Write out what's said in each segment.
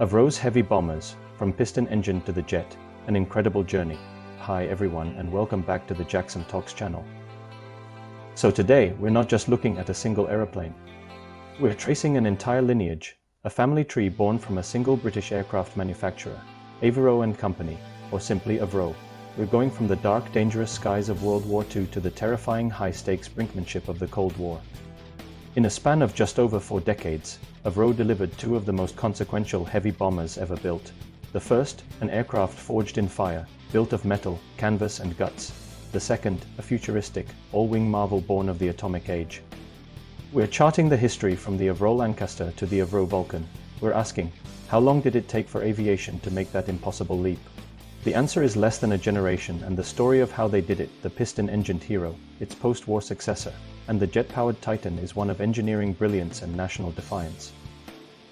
Avro's heavy bombers, from piston engine to the jet, an incredible journey. Hi everyone and welcome back to the Jaxom Talks channel. So today, we're not just looking at a single aeroplane. We're tracing an entire lineage, a family tree born from a single British aircraft manufacturer, Avro and Company, or simply Avro. We're going from the dark, dangerous skies of World War II to the terrifying high-stakes brinkmanship of the Cold War. In a span of just over 4 decades, Avro delivered 2 of the most consequential heavy bombers ever built. The first, an aircraft forged in fire, built of metal, canvas and guts. The second, a futuristic, all-wing marvel born of the atomic age. We're charting the history from the Avro Lancaster to the Avro Vulcan. We're asking, how long did it take for aviation to make that impossible leap? The answer is less than a generation, and the story of how they did it, the piston-engined hero, its post-war successor, and the jet-powered titan is one of engineering brilliance and national defiance.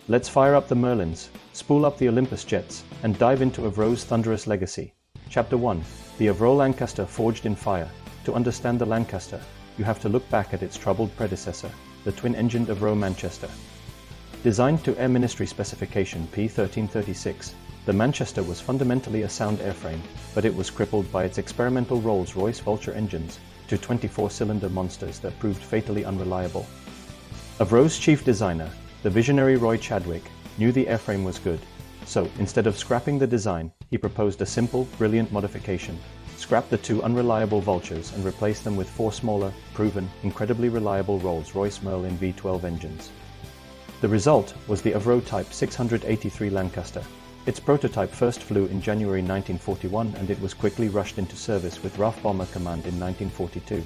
Let's fire up the Merlins, spool up the Olympus jets, and dive into Avro's thunderous legacy. Chapter 1. The Avro Lancaster forged in fire. To understand the Lancaster, you have to look back at its troubled predecessor, the twin-engined Avro Manchester. Designed to Air Ministry specification P1336, the Manchester was fundamentally a sound airframe, but it was crippled by its experimental Rolls-Royce Vulture engines, 2 24-cylinder monsters that proved fatally unreliable. Avro's chief designer, the visionary Roy Chadwick, knew the airframe was good, so instead of scrapping the design, he proposed a simple, brilliant modification. Scrap the 2 unreliable Vultures and replace them with 4 smaller, proven, incredibly reliable Rolls-Royce Merlin V12 engines. The result was the Avro Type 683 Lancaster. Its prototype first flew in January 1941 and it was quickly rushed into service with RAF Bomber Command in 1942.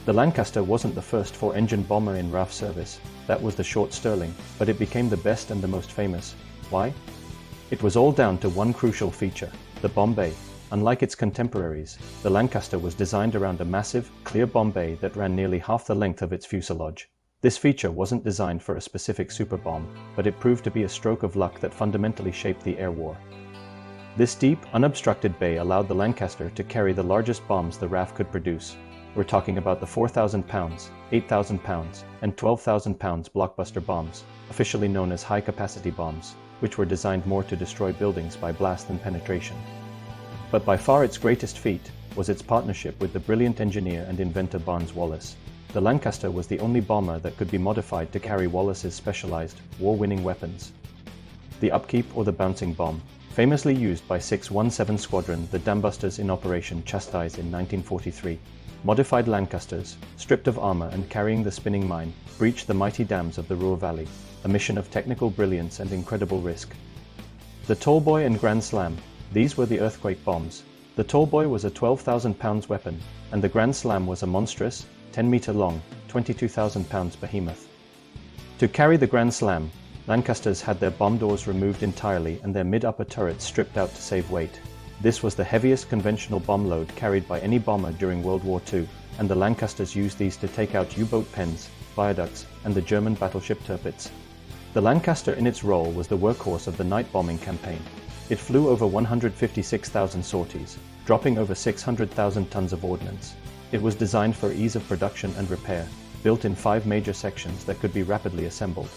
The Lancaster wasn't the first 4-engine bomber in RAF service, that was the Short Stirling, but it became the best and the most famous. Why? It was all down to one crucial feature, the bomb bay. Unlike its contemporaries, the Lancaster was designed around a massive, clear bomb bay that ran nearly half the length of its fuselage. This feature wasn't designed for a specific super bomb, but it proved to be a stroke of luck that fundamentally shaped the air war. This deep, unobstructed bay allowed the Lancaster to carry the largest bombs the RAF could produce. We're talking about the 4,000 pounds, 8,000 pounds, and 12,000 pounds blockbuster bombs, officially known as high-capacity bombs, which were designed more to destroy buildings by blast than penetration. But by far its greatest feat was its partnership with the brilliant engineer and inventor Barnes Wallis. The Lancaster was the only bomber that could be modified to carry Wallis's specialized, war-winning weapons. The upkeep or the bouncing bomb, famously used by 617 Squadron, the dambusters in Operation Chastise in 1943. Modified Lancasters, stripped of armor and carrying the spinning mine, breached the mighty dams of the Ruhr Valley, a mission of technical brilliance and incredible risk. The Tallboy and Grand Slam, these were the earthquake bombs. The Tallboy was a 12,000 pounds weapon, and the Grand Slam was a monstrous, 10-meter long, 22,000 pounds behemoth. To carry the Grand Slam, Lancasters had their bomb doors removed entirely and their mid-upper turrets stripped out to save weight. This was the heaviest conventional bomb load carried by any bomber during World War II, and the Lancasters used these to take out U-boat pens, viaducts, and the German battleship Tirpitz. The Lancaster in its role was the workhorse of the night bombing campaign. It flew over 156,000 sorties, dropping over 600,000 tons of ordnance. It was designed for ease of production and repair, built in 5 major sections that could be rapidly assembled.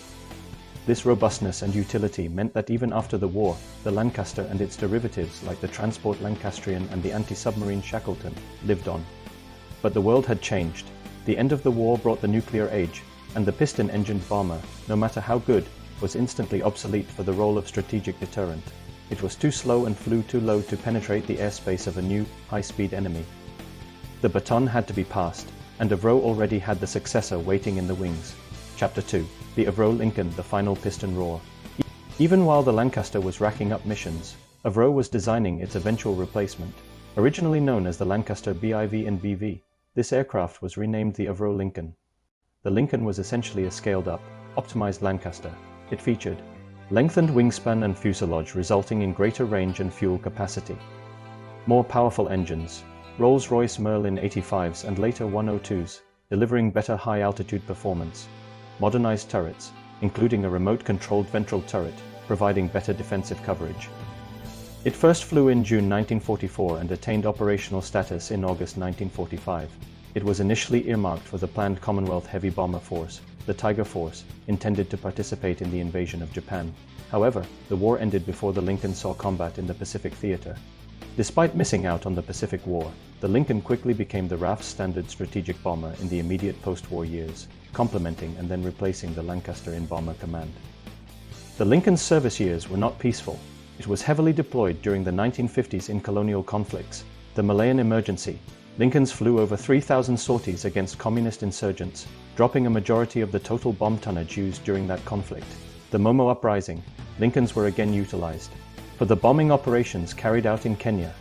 This robustness and utility meant that even after the war, the Lancaster and its derivatives like the Transport Lancastrian and the anti-submarine Shackleton lived on. But the world had changed. The end of the war brought the nuclear age, and the piston-engined bomber, no matter how good, was instantly obsolete for the role of strategic deterrent. It was too slow and flew too low to penetrate the airspace of a new, high-speed enemy. The baton had to be passed, and Avro already had the successor waiting in the wings. Chapter 2. The Avro Lincoln, the final piston roar. Even while the Lancaster was racking up missions, Avro was designing its eventual replacement. Originally known as the Lancaster BIV and BV, this aircraft was renamed the Avro Lincoln. The Lincoln was essentially a scaled-up, optimized Lancaster. It featured lengthened wingspan and fuselage resulting in greater range and fuel capacity. More powerful engines, Rolls-Royce Merlin 85s and later 102s, delivering better high-altitude performance. Modernized turrets, including a remote-controlled ventral turret, providing better defensive coverage. It first flew in June 1944 and attained operational status in August 1945. It was initially earmarked for the planned Commonwealth Heavy Bomber Force, the Tiger Force, intended to participate in the invasion of Japan. However, the war ended before the Lincoln saw combat in the Pacific theater. Despite missing out on the Pacific War, the Lincoln quickly became the RAF's standard strategic bomber in the immediate post-war years, complementing and then replacing the Lancaster in Bomber Command. The Lincoln's service years were not peaceful. It was heavily deployed during the 1950s in colonial conflicts, the Malayan Emergency. Lincolns flew over 3,000 sorties against communist insurgents, dropping a majority of the total bomb tonnage used during that conflict. The Momo Uprising, Lincolns were again utilized for the bombing operations carried out in Kenya.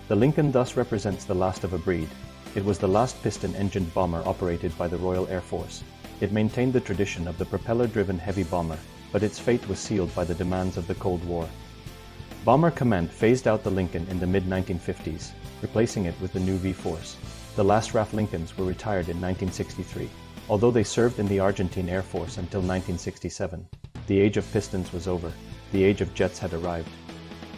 The Lincoln thus represents the last of a breed. It was the last piston-engined bomber operated by the Royal Air Force. It maintained the tradition of the propeller-driven heavy bomber, but its fate was sealed by the demands of the Cold War. Bomber Command phased out the Lincoln in the mid-1950s, replacing it with the new V-Force. The last RAF Lincolns were retired in 1963, although they served in the Argentine Air Force until 1967. The age of pistons was over. The age of jets had arrived.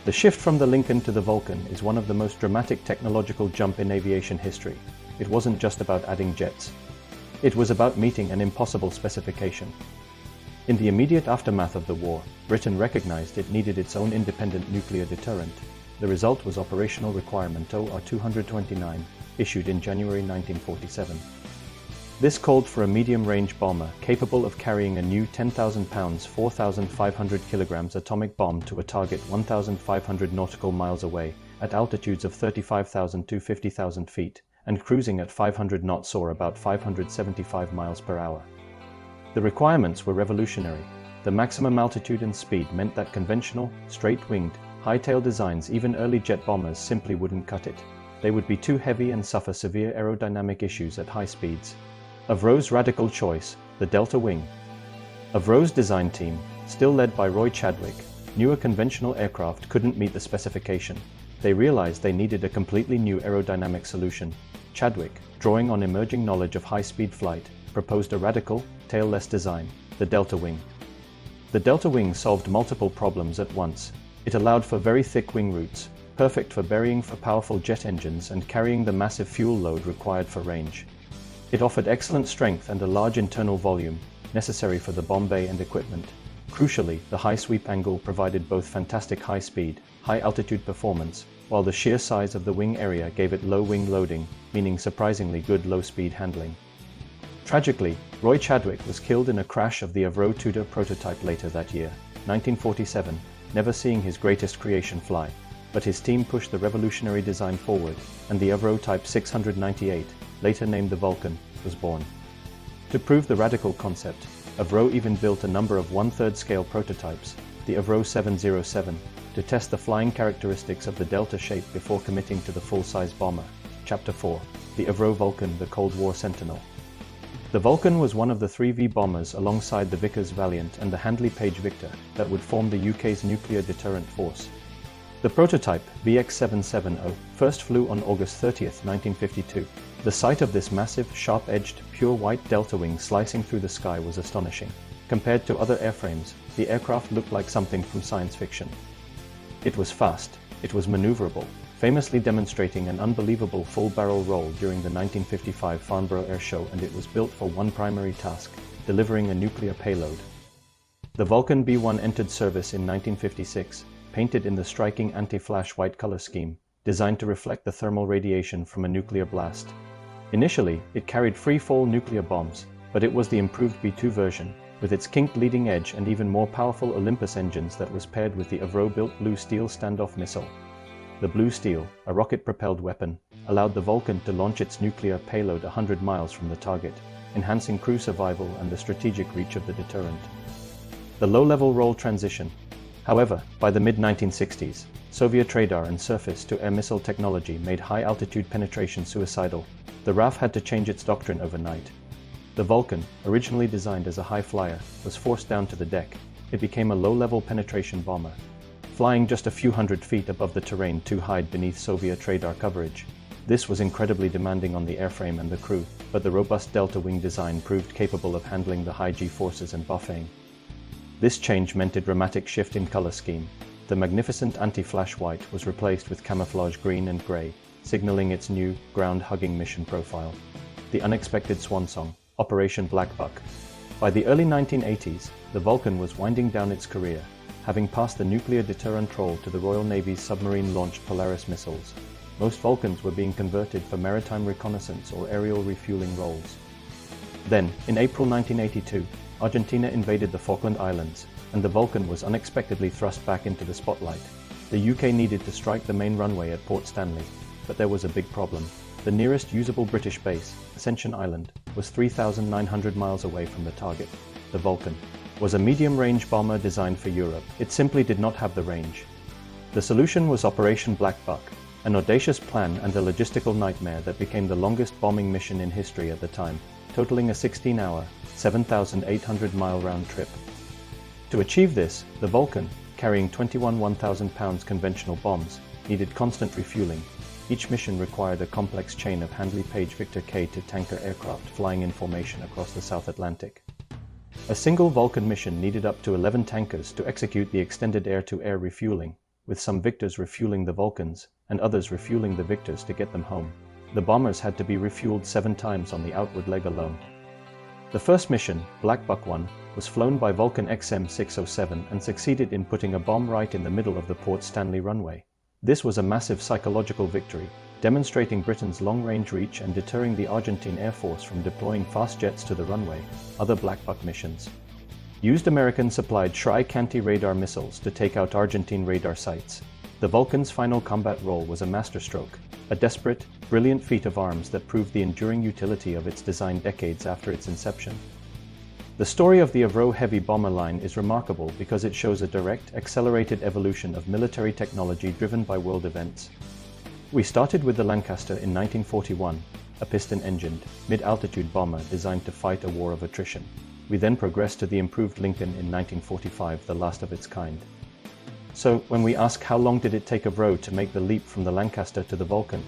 The shift from the Lincoln to the Vulcan is one of the most dramatic technological jump in aviation history. It wasn't just about adding jets. It was about meeting an impossible specification. In the immediate aftermath of the war, Britain recognized it needed its own independent nuclear deterrent. The result was Operational Requirement OR 229, issued in January 1947. This called for a medium-range bomber capable of carrying a new 10,000 pounds 4,500 kilograms atomic bomb to a target 1,500 nautical miles away at altitudes of 35,000 to 50,000 feet and cruising at 500 knots or about 575 miles per hour. The requirements were revolutionary. The maximum altitude and speed meant that conventional, straight-winged, high-tail designs, even early jet bombers, simply wouldn't cut it. They would be too heavy and suffer severe aerodynamic issues at high speeds. Avro's radical choice, the Delta Wing. Avro's design team, still led by Roy Chadwick, knew a conventional aircraft couldn't meet the specification. They realized they needed a completely new aerodynamic solution. Chadwick, drawing on emerging knowledge of high-speed flight, proposed a radical, tailless design, the Delta Wing. The Delta Wing solved multiple problems at once. It allowed for very thick wing roots, perfect for burying for powerful jet engines and carrying the massive fuel load required for range. It offered excellent strength and a large internal volume, necessary for the bomb bay and equipment. Crucially, the high sweep angle provided both fantastic high speed, high altitude performance, while the sheer size of the wing area gave it low wing loading, meaning surprisingly good low speed handling. Tragically, Roy Chadwick was killed in a crash of the Avro Tudor prototype later that year, 1947, never seeing his greatest creation fly. But his team pushed the revolutionary design forward, and the Avro Type 698, later named the Vulcan, was born. To prove the radical concept, Avro even built a number of 1/3 scale prototypes, the Avro 707, to test the flying characteristics of the Delta shape before committing to the full-size bomber. Chapter 4. The Avro Vulcan, the Cold War Sentinel. The Vulcan was one of the 3 V bombers alongside the Vickers Valiant and the Handley Page Victor that would form the UK's nuclear deterrent force. The prototype, VX-770, first flew on August 30, 1952. The sight of this massive, sharp-edged, pure white delta wing slicing through the sky was astonishing. Compared to other airframes, the aircraft looked like something from science fiction. It was fast, it was maneuverable, famously demonstrating an unbelievable full-barrel roll during the 1955 Farnborough Air Show, and it was built for one primary task, delivering a nuclear payload. The Vulcan B-1 entered service in 1956, painted in the striking anti-flash white color scheme, designed to reflect the thermal radiation from a nuclear blast. Initially, it carried free-fall nuclear bombs, but it was the improved B-2 version, with its kinked leading edge and even more powerful Olympus engines, that was paired with the Avro-built Blue Steel standoff missile. The Blue Steel, a rocket-propelled weapon, allowed the Vulcan to launch its nuclear payload 100 miles from the target, enhancing crew survival and the strategic reach of the deterrent. The low-level roll transition. However, by the mid-1960s, Soviet radar and surface-to-air missile technology made high-altitude penetration suicidal. The RAF had to change its doctrine overnight. The Vulcan, originally designed as a high flyer, was forced down to the deck. It became a low-level penetration bomber, flying just a few hundred feet above the terrain to hide beneath Soviet radar coverage. This was incredibly demanding on the airframe and the crew, but the robust delta wing design proved capable of handling the high G-forces and buffeting. This change meant a dramatic shift in color scheme. The magnificent anti-flash white was replaced with camouflage green and gray, signaling its new, ground-hugging mission profile. The unexpected swan song, Operation Black Buck. By the early 1980s, the Vulcan was winding down its career. having passed the nuclear deterrent role to the Royal Navy's submarine-launched Polaris missiles. Most Vulcans were being converted for maritime reconnaissance or aerial refueling roles. Then, in April 1982, Argentina invaded the Falkland Islands, and the Vulcan was unexpectedly thrust back into the spotlight. The UK needed to strike the main runway at Port Stanley, but there was a big problem. The nearest usable British base, Ascension Island, was 3,900 miles away from the target. The Vulcan was a medium-range bomber designed for Europe. It simply did not have the range. The solution was Operation Black Buck, an audacious plan and a logistical nightmare that became the longest bombing mission in history at the time, totaling a 16-hour, 7,800-mile round trip. To achieve this, the Vulcan, carrying 21 1,000-pound conventional bombs, needed constant refueling. Each mission required a complex chain of Handley Page Victor K tanker aircraft flying in formation across the South Atlantic. A single Vulcan mission needed up to 11 tankers to execute the extended air-to-air refueling, with some Victors refueling the Vulcans and others refueling the Victors to get them home. The bombers had to be refueled 7 times on the outward leg alone. The first mission, Black Buck 1, was flown by Vulcan XM607 and succeeded in putting a bomb right in the middle of the Port Stanley runway. This was a massive psychological victory, demonstrating Britain's long-range reach and deterring the Argentine Air Force from deploying fast jets to the runway. Other Black Buck missions used American-supplied Schrei anti-radar missiles to take out Argentine radar sites. The Vulcan's final combat role was a masterstroke, a desperate, brilliant feat of arms that proved the enduring utility of its design decades after its inception. The story of the Avro heavy bomber line is remarkable because it shows a direct, accelerated evolution of military technology driven by world events. We started with the Lancaster in 1941, a piston-engined, mid-altitude bomber designed to fight a war of attrition. We then progressed to the improved Lincoln in 1945, the last of its kind. So, when we ask how long did it take Avro to make the leap from the Lancaster to the Vulcan?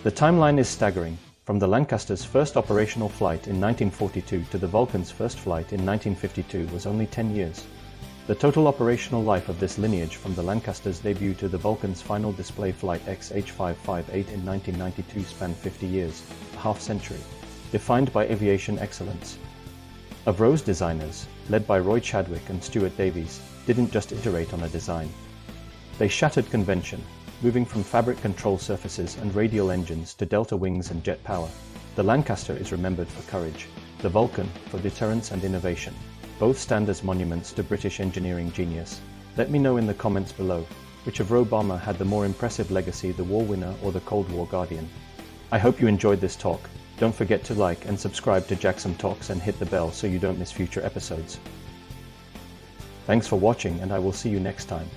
The timeline is staggering. From the Lancaster's first operational flight in 1942 to the Vulcan's first flight in 1952 was only 10 years. The total operational life of this lineage from the Lancaster's debut to the Vulcan's final display flight XH558 in 1992 spanned 50 years, a half-century, defined by aviation excellence. Avro's designers, led by Roy Chadwick and Stuart Davies, didn't just iterate on a design. They shattered convention, moving from fabric control surfaces and radial engines to delta wings and jet power. The Lancaster is remembered for courage, the Vulcan for deterrence and innovation. Both stand as monuments to British engineering genius. Let me know in the comments below, which Avro bomber had the more impressive legacy, the War Winner or the Cold War Guardian? I hope you enjoyed this talk. Don't forget to like and subscribe to Jaxom Talks and hit the bell so you don't miss future episodes. Thanks for watching, and I will see you next time.